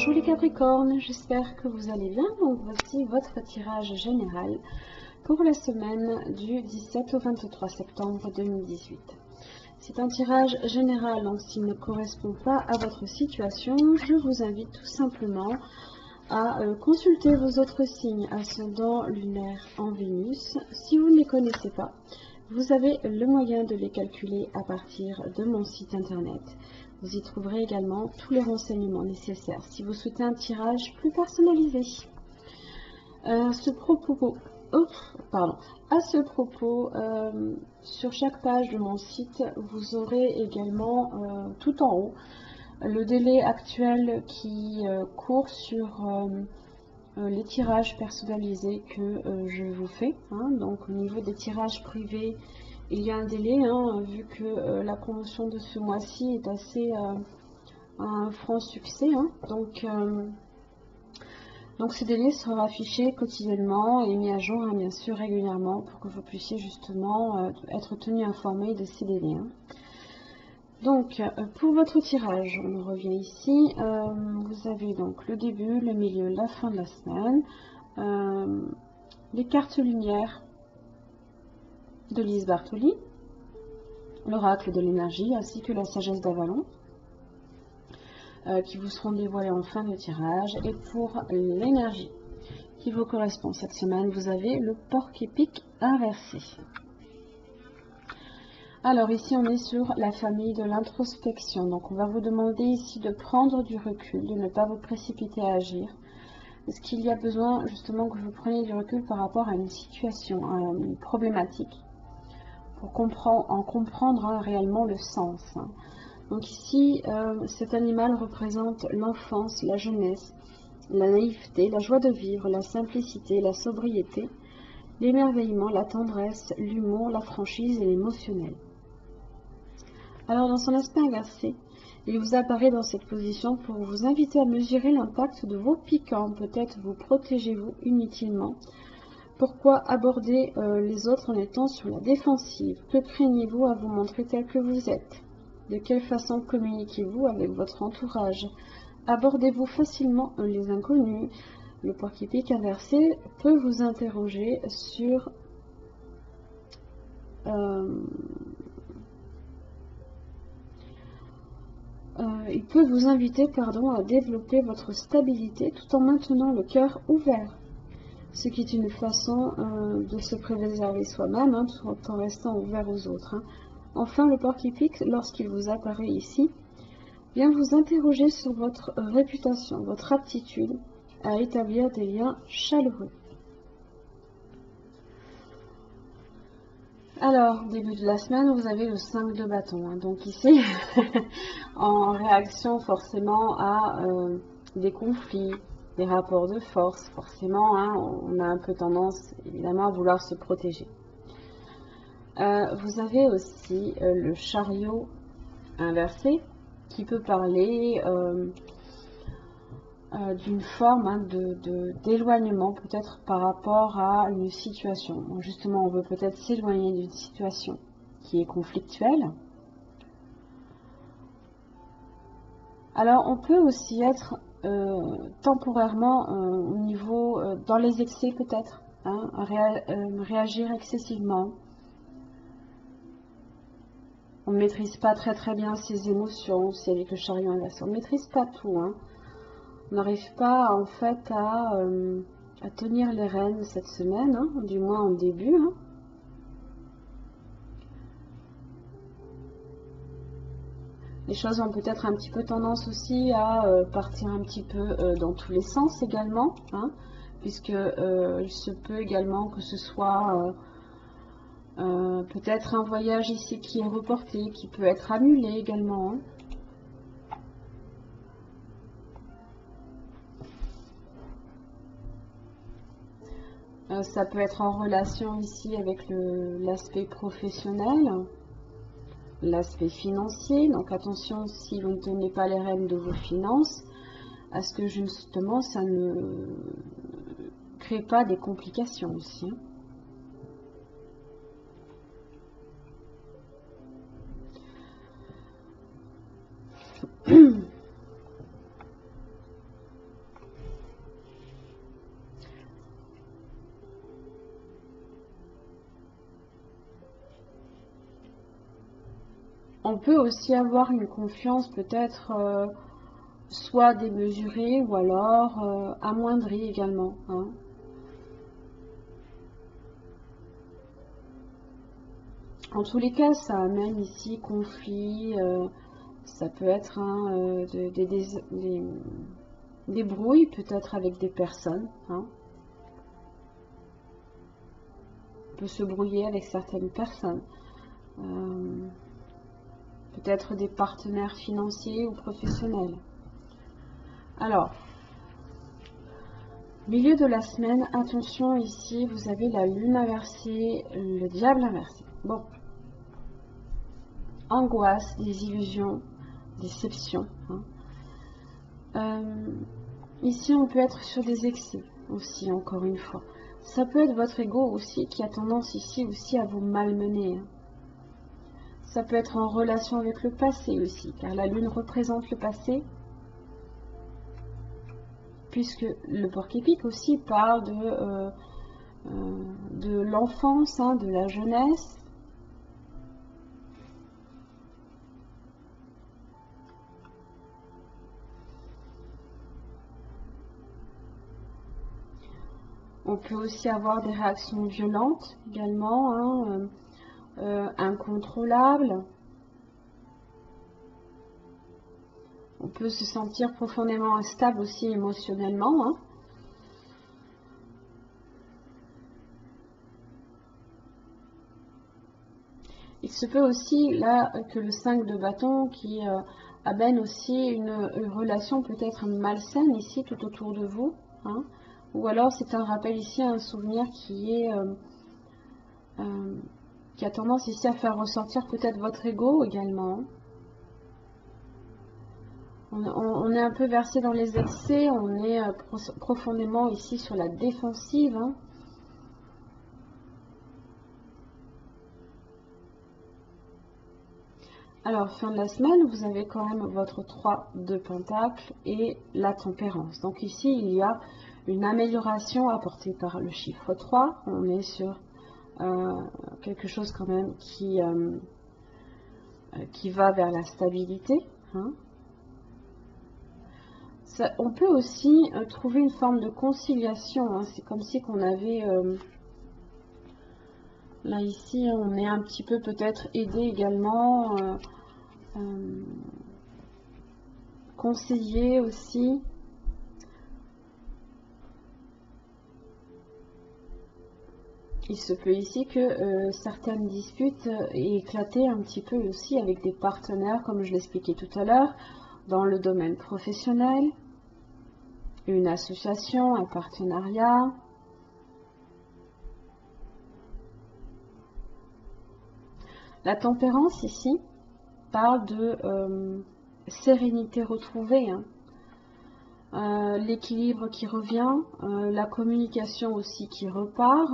Bonjour les Capricornes, j'espère que vous allez bien. Donc voici votre tirage général pour la semaine du 17 au 23 septembre 2018. C'est un tirage général, donc s'il ne correspond pas à votre situation, je vous invite tout simplement à consulter vos autres signes ascendant lunaire en Vénus. Si vous ne les connaissez pas, vous avez le moyen de les calculer à partir de mon site internet. Vous y trouverez également tous les renseignements nécessaires si vous souhaitez un tirage plus personnalisé. À ce propos, sur chaque page de mon site, vous aurez également tout en haut le délai actuel qui court sur les tirages personnalisés que je vous fais. Donc au niveau des tirages privés, il y a un délai, vu que la promotion de ce mois-ci est assez un franc succès. Donc ce délai sera affiché quotidiennement et mis à jour, bien sûr, régulièrement, pour que vous puissiez justement être tenu informé de ces délais. Donc pour votre tirage, on revient ici. Vous avez donc le début, le milieu, la fin de la semaine, les cartes lumière de Lise Bartoli, l'oracle de l'énergie ainsi que la sagesse d'Avalon qui vous seront dévoilés en fin de tirage. Et pour l'énergie qui vous correspond cette semaine, vous avez le porc-épic inversé. Alors ici on est sur la famille de l'introspection, donc on va vous demander ici de prendre du recul, de ne pas vous précipiter à agir. Est-ce qu'il y a besoin justement que vous preniez du recul par rapport à une situation, à une problématique, pour en comprendre réellement le sens. Donc ici, cet animal représente l'enfance, la jeunesse, la naïveté, la joie de vivre, la simplicité, la sobriété, l'émerveillement, la tendresse, l'humour, la franchise et l'émotionnel. Alors dans son aspect inversé, il vous apparaît dans cette position pour vous inviter à mesurer l'impact de vos piquants. Peut-être vous protégez-vous inutilement. Pourquoi aborder les autres en étant sur la défensive? Que craignez-vous à vous montrer tel que vous êtes? De quelle façon communiquez-vous avec votre entourage? Abordez-vous facilement les inconnus? Le porc-épic inversé peut vous interroger sur il peut vous inviter à développer votre stabilité tout en maintenant le cœur ouvert, ce qui est une façon de se préserver soi-même, tout en restant ouvert aux autres. Enfin, le porc-épic, lorsqu'il vous apparaît ici, vient vous interroger sur votre réputation, votre aptitude à établir des liens chaleureux. Alors, début de la semaine, vous avez le 5 de bâton. Donc ici, en réaction forcément à des conflits, des rapports de force, forcément, on a un peu tendance, évidemment, à vouloir se protéger. Vous avez aussi le chariot inversé, qui peut parler d'une forme d'éloignement peut-être par rapport à une situation. Donc justement, on veut peut-être s'éloigner d'une situation qui est conflictuelle. Alors, on peut aussi être temporairement au niveau, dans les excès peut-être, réagir excessivement. On ne maîtrise pas très bien ses émotions, c'est avec le chariot inversé. On ne maîtrise pas tout, On n'arrive pas en fait à tenir les rênes cette semaine, du moins en début. Les choses ont peut-être un petit peu tendance aussi à partir un petit peu dans tous les sens également, puisque il se peut également que ce soit peut-être un voyage ici qui est reporté, qui peut être annulé également. Ça peut être en relation ici avec l'aspect professionnel, l'aspect financier. Donc attention, si vous ne tenez pas les rênes de vos finances, à ce que justement ça ne crée pas des complications aussi. peut aussi avoir une confiance peut-être soit démesurée ou alors amoindrie également, hein. En tous les cas, ça amène ici conflit, ça peut être hein, des brouilles peut-être avec des personnes, hein. On peut se brouiller avec certaines personnes. Peut-être des partenaires financiers ou professionnels. Alors, milieu de la semaine, attention ici, vous avez la lune inversée, le diable inversé. Bon, angoisse, désillusion, déception, hein. Ici, on peut être sur des excès aussi, encore une fois. Ça peut être votre ego aussi qui a tendance ici aussi à vous malmener, hein. Ça peut être en relation avec le passé aussi, car la lune représente le passé, puisque le porc-épic aussi parle de l'enfance, hein, de la jeunesse. On peut aussi avoir des réactions violentes également, hein, incontrôlables. On peut se sentir profondément instable aussi émotionnellement, hein. Il se peut aussi là que le 5 de bâton qui amène aussi une relation peut-être malsaine ici tout autour de vous, hein. Ou alors c'est un rappel ici, un souvenir qui a tendance ici à faire ressortir peut-être votre ego également. On est un peu versé dans les excès, on est profondément ici sur la défensive, hein. Alors, fin de la semaine, vous avez quand même votre 3 de Pentacle et la tempérance. Donc ici, il y a une amélioration apportée par le chiffre 3. On est sur quelque chose quand même qui va vers la stabilité, hein. On peut aussi trouver une forme de conciliation, hein. C'est comme si qu'on avait... là, ici, on est un petit peu peut-être aidé également... conseiller aussi. Il se peut ici que certaines disputes aient éclaté un petit peu aussi avec des partenaires, comme je l'expliquais tout à l'heure, dans le domaine professionnel, une association, un partenariat. La tempérance ici parle de sérénité retrouvée, hein. L'équilibre qui revient, la communication aussi qui repart.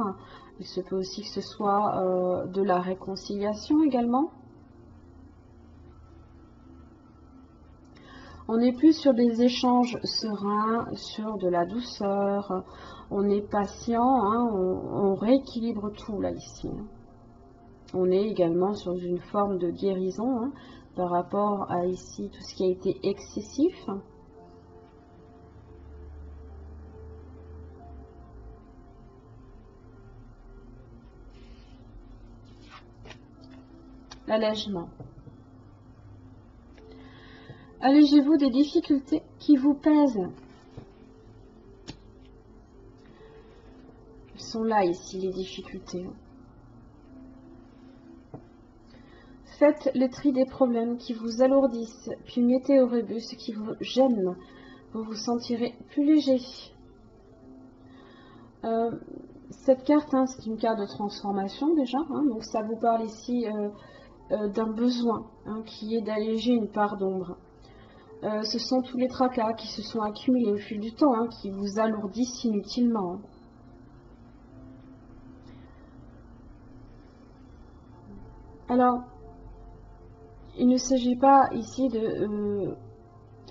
Il se peut aussi que ce soit de la réconciliation également. On n'est plus sur des échanges sereins, sur de la douceur. On est patient, hein, on rééquilibre tout là ici, hein. On est également sur une forme de guérison, hein, par rapport à ici tout ce qui a été excessif. L'allègement. Allégez-vous des difficultés qui vous pèsent. Elles sont là ici, les difficultés. Faites le tri des problèmes qui vous alourdissent, puis mettez au rebut ce qui vous gêne. Vous vous sentirez plus léger. Cette carte, hein, c'est une carte de transformation déjà, hein, donc ça vous parle ici d'un besoin, hein, qui est d'alléger une part d'ombre. Ce sont tous les tracas qui se sont accumulés au fil du temps, hein, qui vous alourdissent inutilement, hein. Alors, il ne s'agit pas ici de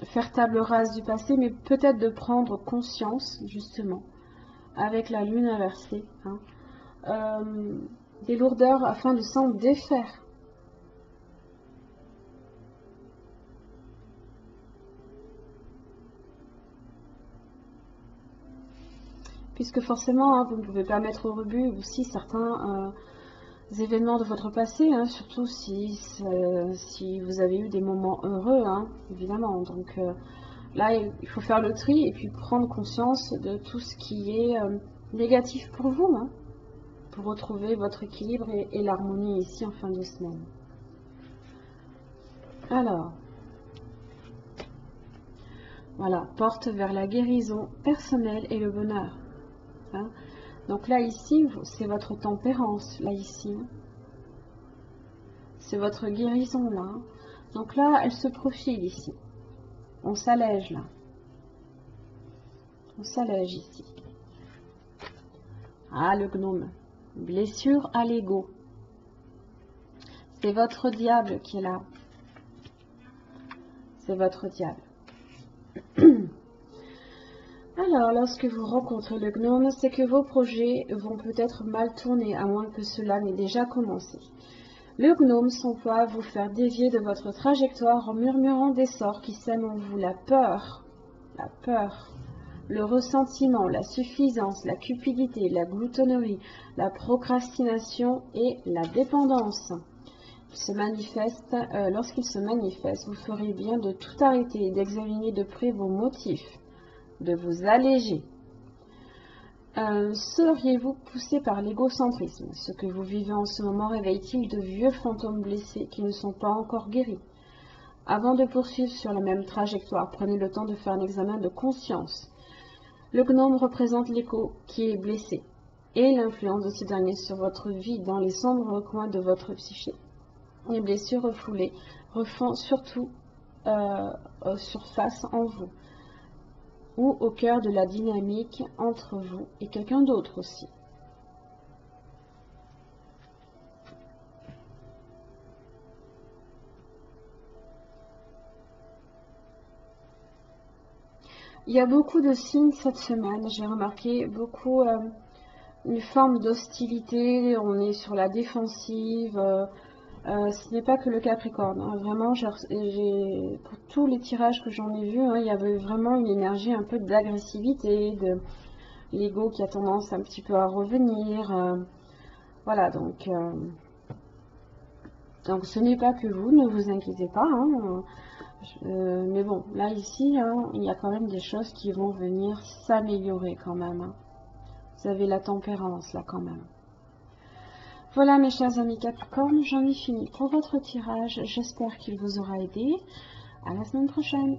faire table rase du passé, mais peut-être de prendre conscience, justement, avec la lune inversée, hein, des lourdeurs afin de s'en défaire. puisque forcément, hein, vous ne pouvez pas mettre au rebut aussi certains événements de votre passé, hein, surtout si vous avez eu des moments heureux, hein, évidemment. Donc là, il faut faire le tri et puis prendre conscience de tout ce qui est négatif pour vous, hein, pour retrouver votre équilibre et l'harmonie ici en fin de semaine. Alors, voilà, porte vers la guérison personnelle et le bonheur. Hein. Donc là, ici, c'est votre tempérance, là, ici. C'est votre guérison, là. Donc là, elle se profile ici. On s'allège, là. On s'allège ici. Ah, le gnome. Blessure à l'ego. C'est votre diable qui est là. C'est votre diable. Alors, lorsque vous rencontrez le gnome, c'est que vos projets vont peut-être mal tourner, à moins que cela n'ait déjà commencé. Le gnome s'emploie à vous faire dévier de votre trajectoire en murmurant des sorts qui sèment en vous la peur, le ressentiment, la suffisance, la cupidité, la gloutonnerie, la procrastination et la dépendance. Lorsqu'il se manifeste, vous ferez bien de tout arrêter et d'examiner de près vos motifs, de vous alléger. Seriez-vous poussé par l'égocentrisme? Ce que vous vivez en ce moment réveille-t-il de vieux fantômes blessés qui ne sont pas encore guéris? Avant de poursuivre sur la même trajectoire, prenez le temps de faire un examen de conscience. Le gnome représente l'écho qui est blessé et l'influence de ce dernier sur votre vie dans les sombres recoins de votre psyché. Les blessures refoulées refont surtout surface en vous ou au cœur de la dynamique entre vous et quelqu'un d'autre aussi. Il y a beaucoup de signes cette semaine, j'ai remarqué beaucoup une forme d'hostilité, on est sur la défensive, ce n'est pas que le Capricorne, hein. Vraiment, pour tous les tirages que j'en ai vus, hein, il y avait vraiment une énergie un peu d'agressivité, de l'ego qui a tendance un petit peu à revenir, voilà, donc ce n'est pas que vous, ne vous inquiétez pas, hein, mais bon, là ici, hein, il y a quand même des choses qui vont venir s'améliorer quand même, hein. Vous avez la tempérance là quand même. Voilà mes chers amis Capricorne, j'en ai fini pour votre tirage. J'espère qu'il vous aura aidé. À la semaine prochaine.